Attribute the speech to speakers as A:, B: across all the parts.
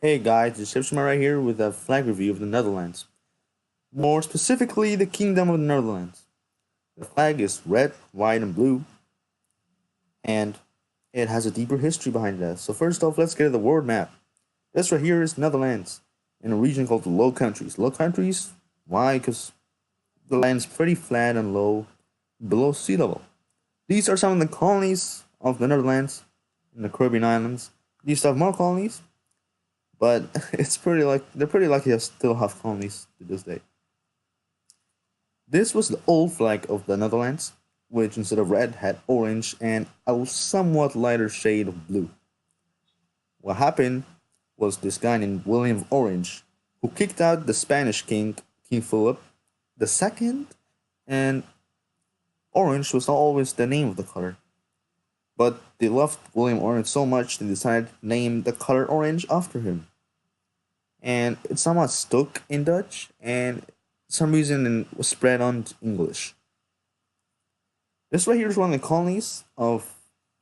A: Hey guys, it's ShipShipMaya right here with a flag review of the Netherlands. More specifically, the Kingdom of the Netherlands. The flag is red, white, and blue, and it has a deeper history behind that. So first off, let's get to the world map. This right here is Netherlands, in a region called the Low Countries. Low Countries, why? Because the land's pretty flat and low, below sea level. These are some of the colonies of the Netherlands in the Caribbean islands. These have more colonies, but they're pretty lucky to still have colonies to this day. This was the old flag of the Netherlands, which instead of red had orange and a somewhat lighter shade of blue. What happened was this guy named William of Orange, who kicked out the Spanish king, King Philip II, and orange was not always the name of the color. But they loved William Orange so much they decided to name the color orange after him. And it somewhat stuck in Dutch, and some reason it was spread on to English. This right here is one of the colonies of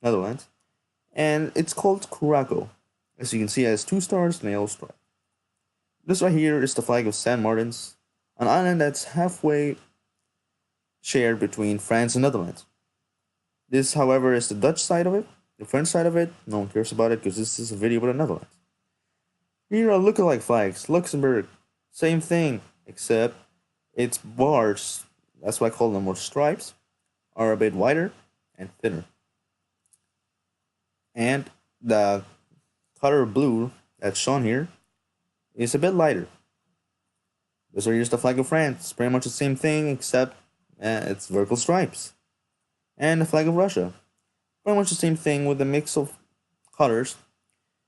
A: Netherlands, and it's called Curaçao. As you can see, it has 2 stars and a yellow stripe. This right here is the flag of Saint Martin's, an island that's halfway shared between France and Netherlands. This, however, is the Dutch side of it. The French side of it, no one cares about it because this is a video about the Netherlands. Here are lookalike flags. Luxembourg, same thing, except its bars, that's why I call them, or stripes, are a bit wider and thinner. And the color blue that's shown here is a bit lighter. This right here is the flag of France. Pretty much the same thing, except it's vertical stripes. And the flag of Russia. Pretty much the same thing with a mix of colors.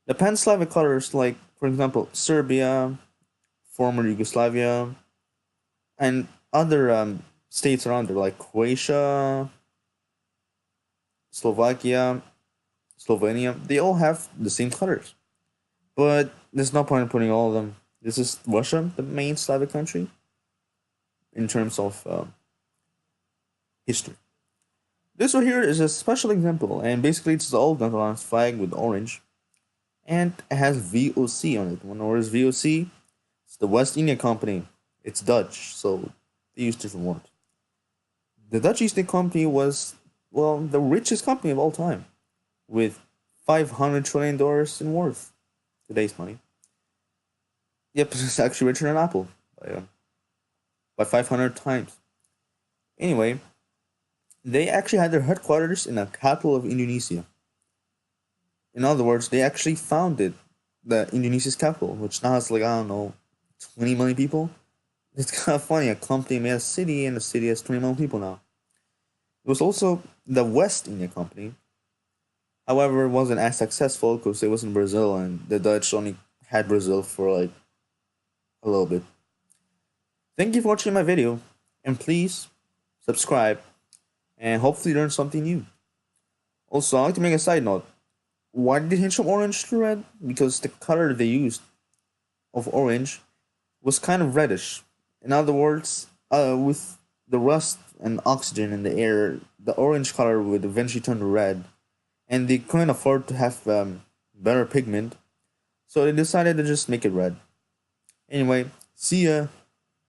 A: The pan-Slavic colors, like, for example, Serbia, former Yugoslavia, and other states around there, like Croatia, Slovakia, Slovenia, they all have the same colors. But there's no point in putting all of them. This is Russia, the main Slavic country, in terms of history. This right here is a special example, and basically it's the old Netherlands flag with orange, and it has VOC on it. What is VOC? It's the West India Company. It's Dutch, so they use different words. The Dutch East India Company was, well, the richest company of all time, with $500 trillion in worth, today's money. Yep, it's actually richer than Apple by 500 times. Anyway, they actually had their headquarters in the capital of Indonesia. In other words, they actually founded the Indonesia's capital, which now has, like, I don't know, 20 million people. It's kind of funny, a company made a city, and the city has 20 million people now. It was also the West India Company. However, it wasn't as successful because it was in Brazil, and the Dutch only had Brazil for, like, a little bit. Thank you for watching my video, and please subscribe, and hopefully learn something new. Also, I'd like to make a side note. Why did they change from orange to red? Because the color they used of orange was kind of reddish. In other words, with the rust and oxygen in the air, the orange color would eventually turn to red, and they couldn't afford to have better pigment, so they decided to just make it red. Anyway, see ya.